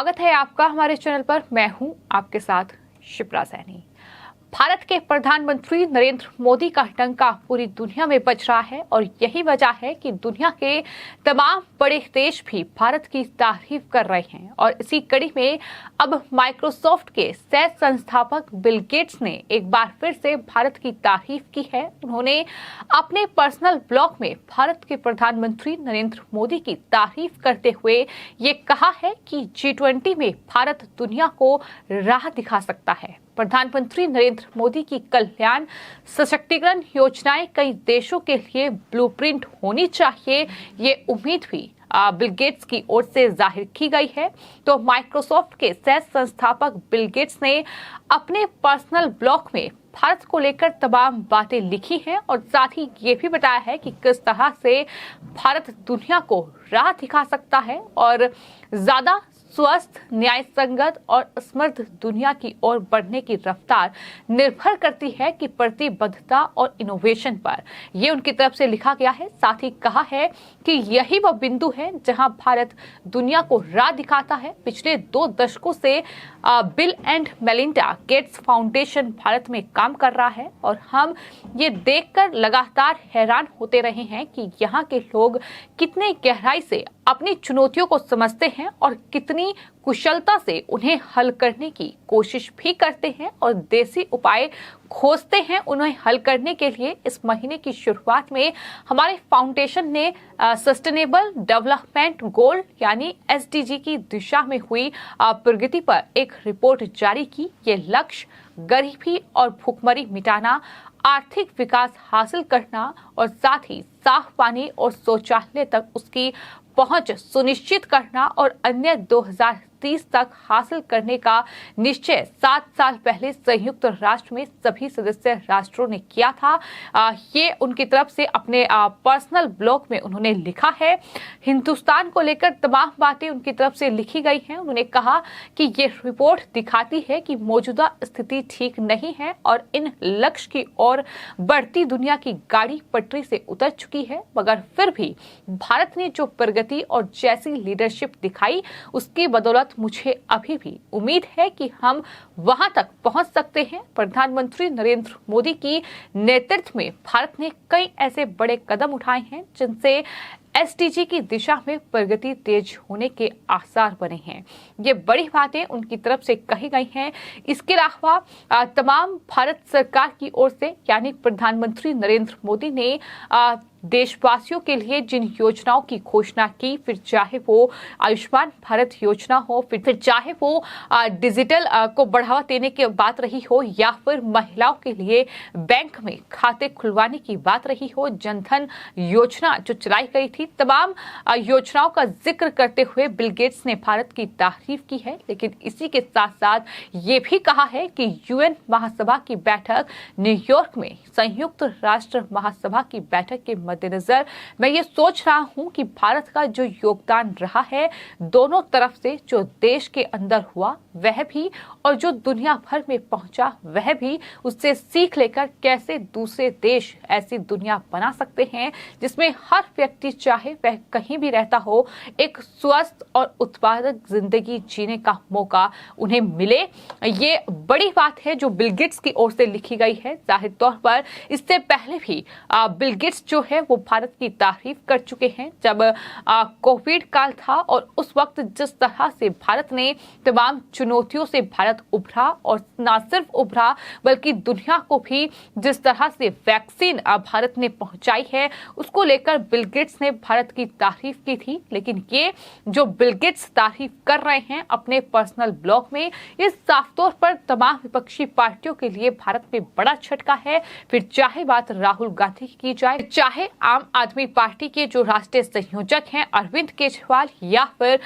स्वागत है आपका हमारे चैनल पर। मैं हूं आपके साथ शिप्रा सैनी। भारत के प्रधानमंत्री नरेंद्र मोदी का डंका पूरी दुनिया में बज रहा है और यही वजह है कि दुनिया के तमाम बड़े देश भी भारत की तारीफ कर रहे हैं। और इसी कड़ी में अब माइक्रोसॉफ्ट के सह संस्थापक बिल गेट्स ने एक बार फिर से भारत की तारीफ की है। उन्होंने अपने पर्सनल ब्लॉग में भारत के प्रधानमंत्री नरेंद्र मोदी की तारीफ करते हुए ये कहा है कि G20 में भारत दुनिया को राह दिखा सकता है। प्रधानमंत्री नरेंद्र मोदी की कल्याण सशक्तिकरण योजनाएं कई देशों के लिए ब्लूप्रिंट होनी चाहिए, ये उम्मीद भी बिल गेट्स की ओर से जाहिर की गई है। तो माइक्रोसॉफ्ट के सह संस्थापक बिल गेट्स ने अपने पर्सनल ब्लॉग में भारत को लेकर तमाम बातें लिखी हैं और साथ ही ये भी बताया है कि किस तरह से भारत दुनिया को राह दिखा सकता है और ज्यादा स्वस्थ, न्याय संगत और समृद्ध दुनिया की ओर बढ़ने की रफ्तार निर्भर करती है कि प्रतिबद्धता और इनोवेशन पर। ये उनकी तरफ से लिखा गया है। साथ ही कहा है कि यही वह बिंदु है जहां भारत दुनिया को राह दिखाता है। पिछले 2 दशकों से bill and Melinda Gates foundation Bharat में काम कर रहा है और हम ये देखकर लगातार हैरान होते रहे हैं कि यहाँ के लोग कितने गहराई से अपनी चुनौतियों को समझते हैं और कितनी कुशलता से उन्हें हल करने की कोशिश भी करते हैं और देसी उपाय खोजते हैं उन्हें हल करने के लिए। इस महीने की शुरुआत में हमारे फाउंडेशन ने सस्टेनेबल डेवलपमेंट गोल यानी SDG की दिशा में हुई प्रगति पर एक रिपोर्ट जारी की। ये लक्ष्य गरीबी और भूखमरी मिटाना, आर्थिक विकास हासिल करना और साथ ही साफ पानी और शौचालय तक उसकी पहुंच सुनिश्चित करना और अन्य 2030 तक हासिल करने का निश्चय 7 साल पहले संयुक्त राष्ट्र में सभी सदस्य राष्ट्रों ने किया था। ये उनकी तरफ से अपने पर्सनल ब्लॉग में उन्होंने लिखा है। हिंदुस्तान को लेकर तमाम बातें उनकी तरफ से लिखी गई हैं। उन्होंने कहा कि ये रिपोर्ट दिखाती है कि मौजूदा स्थिति ठीक नहीं है और इन लक्ष्य की ओर बढ़ती दुनिया की गाड़ी पटरी से उतर चुकी है, मगर फिर भी भारत ने जो प्रगति और जैसी लीडरशिप दिखाई उसकी बदौलत मुझे अभी भी उम्मीद है कि हम वहां तक पहुंच सकते हैं। प्रधानमंत्री नरेंद्र मोदी की नेतृत्व में भारत ने कई ऐसे बड़े कदम उठाए हैं जिनसे SDG की दिशा में प्रगति तेज होने के आसार बने हैं। ये बड़ी बातें उनकी तरफ से कही गई हैं। इसके अलावा तमाम भारत सरकार की ओर से यानी प्रधानमंत्री नरेंद्र मोदी ने देशवासियों के लिए जिन योजनाओं की घोषणा की, फिर चाहे वो आयुष्मान भारत योजना हो, फिर चाहे वो डिजिटल को बढ़ावा देने की बात रही हो या फिर महिलाओं के लिए बैंक में खाते खुलवाने की बात रही हो, जनधन योजना जो चलाई गई थी, तमाम योजनाओं का जिक्र करते हुए बिल गेट्स ने भारत की तारीफ की है। लेकिन इसी के साथ साथ ये भी कहा है कि UN महासभा की बैठक न्यूयॉर्क में संयुक्त राष्ट्र महासभा की बैठक के मद्देनजर मैं ये सोच रहा हूं कि भारत का जो योगदान रहा है दोनों तरफ से, जो देश के अंदर हुआ वह भी और जो दुनिया भर में पहुंचा वह भी, उससे सीख लेकर कैसे दूसरे देश ऐसी दुनिया बना सकते हैं जिसमें हर व्यक्ति चाहे वह कहीं भी रहता हो एक स्वस्थ और उत्पादक जिंदगी जीने का मौका उन्हें मिले। ये बड़ी बात है जो बिल गेट्स की ओर से लिखी गई है। जाहिर तौर पर इससे पहले भी बिल गेट्स जो है वो भारत की तारीफ कर चुके हैं जब कोविड काल था और उस वक्त जिस तरह से भारत ने तमाम चुनौतियों से भारत उभरा और न सिर्फ उभरा बल्कि दुनिया को भी जिस तरह से वैक्सीन भारत ने पहुंचाई है उसको लेकर बिल गेट्स ने भारत की तारीफ की थी। लेकिन ये जो बिल गेट्स तारीफ कर रहे हैं अपने पर्सनल ब्लॉग में, ये साफ तौर पर तमाम विपक्षी पार्टियों के लिए भारत में बड़ा झटका है। फिर चाहे बात राहुल गांधी की की जाए, चाहे आम आदमी पार्टी के जो राष्ट्रीय संयोजक हैं अरविंद केजरीवाल या फिर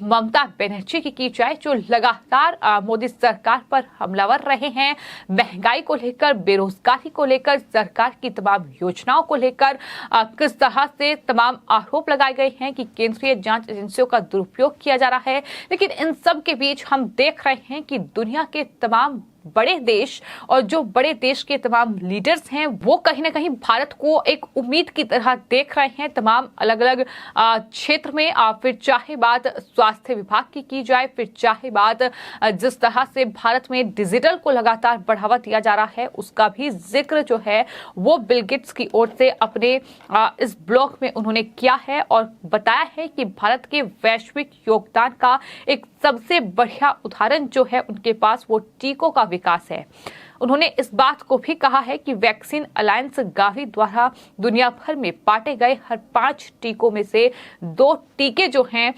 ममता बनर्जी की जाए, जो लगातार मोदी सरकार पर हमलावर रहे हैं, महंगाई को लेकर, बेरोजगारी को लेकर, सरकार की तमाम योजनाओं को लेकर किस तरह से तमाम आरोप लगाए गए हैं कि केंद्रीय जांच एजेंसियों का दुरुपयोग किया जा रहा है। लेकिन इन सब के बीच हम देख रहे हैं कि दुनिया के तमाम बड़े देश और जो बड़े देश के तमाम लीडर्स हैं वो कहीं ना कहीं भारत को एक उम्मीद की तरह देख रहे हैं तमाम अलग अलग क्षेत्र में। फिर चाहे बात स्वास्थ्य विभाग की जाए, फिर चाहे बात जिस तरह से भारत में डिजिटल को लगातार बढ़ावा दिया जा रहा है उसका भी जिक्र जो है वो बिल गेट्स की ओर से अपने इस ब्लॉग में उन्होंने किया है और बताया है कि भारत के वैश्विक योगदान का एक सबसे बढ़िया उदाहरण जो है उनके पास वो टीकों का विकास है। उन्होंने इस बात को भी कहा है कि वैक्सीन अलायंस गावी द्वारा दुनिया भर में बांटे गए हर 5 टीकों में से 2 टीके जो हैं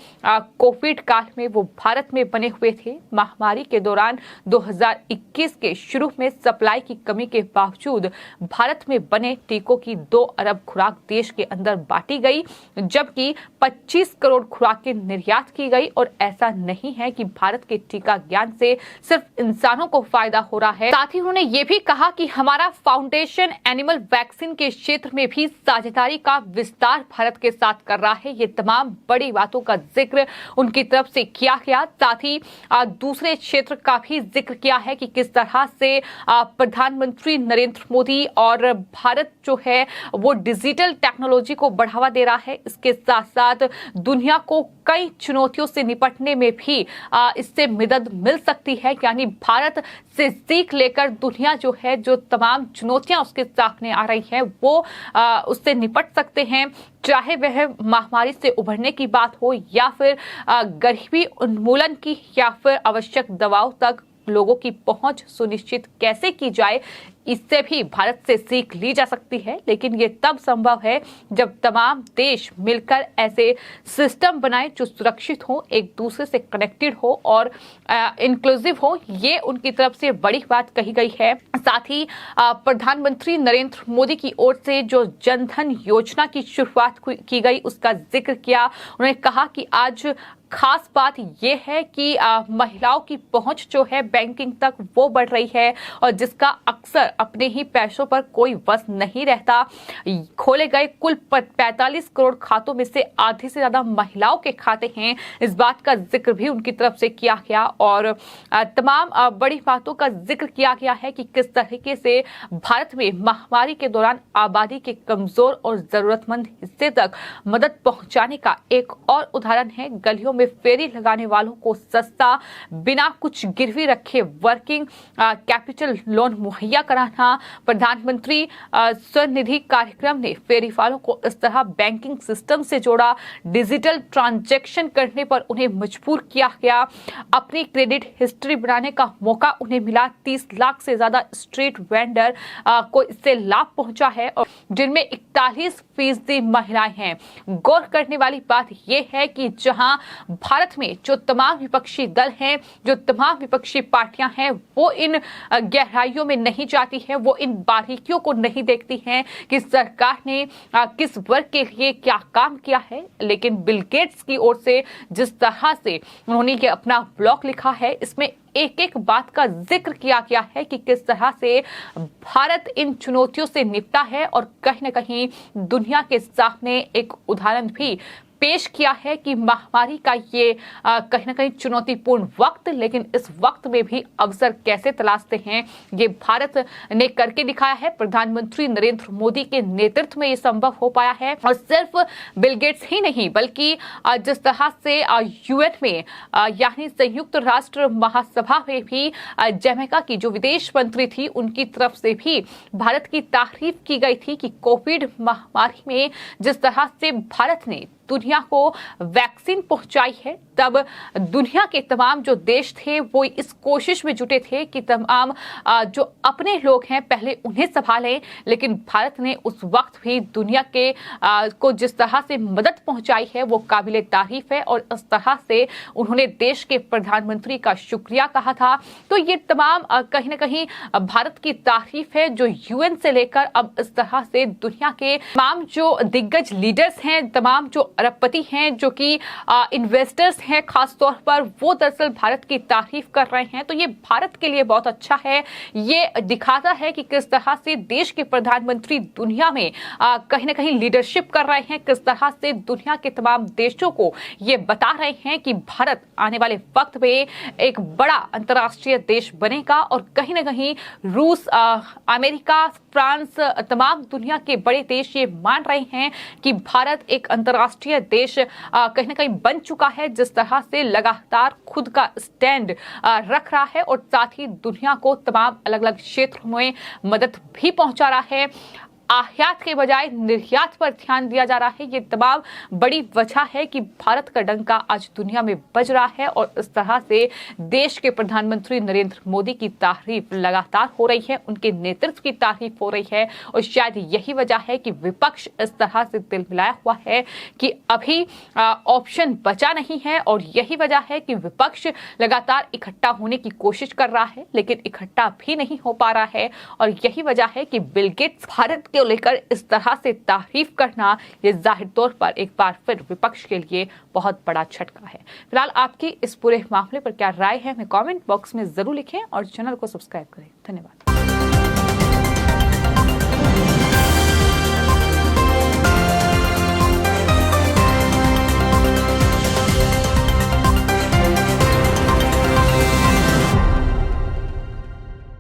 कोविड काल में वो भारत में बने हुए थे। महामारी के दौरान 2021 के शुरू में सप्लाई की कमी के बावजूद भारत में बने टीकों की 2 अरब खुराक देश के अंदर बांटी गई, जबकि 25 करोड़ खुराकें निर्यात की गई। और ऐसा नहीं है कि भारत के टीका ज्ञान से सिर्फ इंसानों को फायदा हो रहा है, साथ ही उन्होंने ये भी कहा कि हमारा फाउंडेशन एनिमल वैक्सीन के क्षेत्र में भी साझेदारी का विस्तार भारत के साथ कर रहा है। ये तमाम बड़ी बातों का जिक्र उनकी तरफ से किया गया। साथ ही दूसरे क्षेत्र का भी जिक्र किया है कि किस तरह से प्रधानमंत्री नरेंद्र मोदी और भारत जो है वो डिजिटल टेक्नोलॉजी को बढ़ावा दे रहा है। इसके साथ साथ दुनिया को कई चुनौतियों से निपटने में भी इससे मदद मिल सकती है, यानी भारत से सीख लेकर दुनिया जो है जो तमाम चुनौतियां उसके सामने आ रही हैं वो उससे निपट सकते हैं, चाहे वह महामारी से उभरने की बात हो या फिर गरीबी उन्मूलन की या फिर आवश्यक दवाओं तक लोगों की पहुंच सुनिश्चित कैसे की जाए, इससे भी भारत से सीख ली जा सकती है। लेकिन ये तब संभव है जब तमाम देश मिलकर ऐसे सिस्टम बनाएं जो सुरक्षित हो, एक दूसरे से कनेक्टेड हो और इंक्लूसिव हो। ये उनकी तरफ से बड़ी बात कही गई है। साथ ही प्रधानमंत्री नरेंद्र मोदी की ओर से जो जनधन योजना की शुरुआत की गई उसका जिक्र किया। उन्होंने कहा कि आज खास बात यह है कि महिलाओं की पहुंच जो है बैंकिंग तक वो बढ़ रही है और जिसका अक्सर अपने ही पैसों पर कोई वश नहीं रहता। खोले गए कुल 45 करोड़ खातों में से आधे से ज्यादा महिलाओं के खाते हैं। इस बात का जिक्र भी उनकी तरफ से किया गया और तमाम बड़ी बातों का जिक्र किया गया है कि किस तरीके से भारत में महामारी के दौरान आबादी के कमजोर और जरूरतमंद हिस्से तक मदद पहुंचाने का एक और उदाहरण है गलियों में फेरी लगाने वालों को सस्ता बिना कुछ गिरवी रखे वर्किंग कैपिटल लोन मुहैया कराना। प्रधानमंत्री स्वनिधि कार्यक्रम ने फेरी वालों को इस तरह बैंकिंग सिस्टम से जोड़ा, डिजिटल ट्रांजैक्शन करने पर उन्हें मजबूर किया गया, अपनी क्रेडिट हिस्ट्री बनाने का मौका उन्हें मिला। 30 लाख से ज्यादा स्ट्रीट वेंडर को इससे लाभ पहुंचा है और जिनमें 41% महिलाएं हैं। गौर करने वाली बात यह है कि जहां भारत में जो तमाम विपक्षी दल हैं, जो तमाम विपक्षी पार्टियां हैं, वो इन गहराइयों में नहीं जाती हैं, वो इन बारीकियों को नहीं देखती हैं कि सरकार ने किस वर्ग के लिए क्या काम किया है। लेकिन बिल गेट्स की ओर से जिस तरह से उन्होंने ये अपना ब्लॉग लिखा है, इसमें एक एक बात का जिक्र किया गया है कि किस तरह से भारत इन चुनौतियों से निपटा है और कहीं न कहीं दुनिया के सामने एक उदाहरण भी पेश किया है कि महामारी का ये कहीं ना कहीं चुनौतीपूर्ण वक्त, लेकिन इस वक्त में भी अवसर कैसे तलाशते हैं ये भारत ने करके दिखाया है। प्रधानमंत्री नरेंद्र मोदी के नेतृत्व में ये संभव हो पाया है और सिर्फ बिल गेट्स ही नहीं बल्कि जिस तरह से यूएन में यानी संयुक्त राष्ट्र महासभा में भी जमैका की जो विदेश मंत्री थी उनकी तरफ से भी भारत की तारीफ की गई थी कि कोविड महामारी में जिस तरह से भारत ने दुनिया को वैक्सीन पहुंचाई है, तब दुनिया के तमाम जो देश थे वो इस कोशिश में जुटे थे कि तमाम जो अपने लोग हैं पहले उन्हें संभालें। लेकिन भारत ने उस वक्त भी दुनिया के को जिस तरह से मदद पहुंचाई है वो काबिले तारीफ है और इस तरह से उन्होंने देश के प्रधानमंत्री का शुक्रिया कहा था। तो ये तमाम कहीं ना कहीं भारत की तारीफ है जो यूएन से लेकर अब इस तरह से दुनिया के तमाम जो दिग्गज लीडर्स हैं, तमाम जो अरबपति हैं, जो कि इन्वेस्टर्स हैं खास तौर पर, वो दरअसल भारत की तारीफ कर रहे हैं। तो ये भारत के लिए बहुत अच्छा है। ये दिखाता है कि किस तरह से देश के प्रधानमंत्री दुनिया में कहीं ना कहीं लीडरशिप कर रहे हैं, किस तरह से दुनिया के तमाम देशों को ये बता रहे हैं कि भारत आने वाले वक्त में एक बड़ा अंतर्राष्ट्रीय देश बनेगा। और कहीं ना कहीं रूस, अमेरिका, फ्रांस, तमाम दुनिया के बड़े देश ये मान रहे हैं कि भारत एक अंतर्राष्ट्रीय देश कहीं ना कहीं बन चुका है, जिस तरह से लगातार खुद का स्टैंड रख रहा है और साथ ही दुनिया को तमाम अलग अलग क्षेत्रों में मदद भी पहुंचा रहा है। आयात के बजाय निर्यात पर ध्यान दिया जा रहा है। ये तमाम बड़ी वजह है कि भारत का डंका आज दुनिया में बज रहा है और इस तरह से देश के प्रधानमंत्री नरेंद्र मोदी की तारीफ लगातार हो रही है, उनके नेतृत्व की तारीफ हो रही है। और शायद यही वजह है कि विपक्ष इस तरह से दिल मिलाया हुआ है कि अभी ऑप्शन बचा नहीं है। और यही वजह है कि विपक्ष लगातार इकट्ठा होने की कोशिश कर रहा है, लेकिन इकट्ठा भी नहीं हो पा रहा है। और यही वजह है कि बिल गेट्स भारत को लेकर इस तरह से तारीफ करना, ये जाहिर तौर पर एक बार फिर विपक्ष के लिए बहुत बड़ा झटका है। फिलहाल आपकी इस पूरे मामले पर क्या राय है, हमें कमेंट बॉक्स में जरूर लिखें और चैनल को सब्सक्राइब करें। धन्यवाद।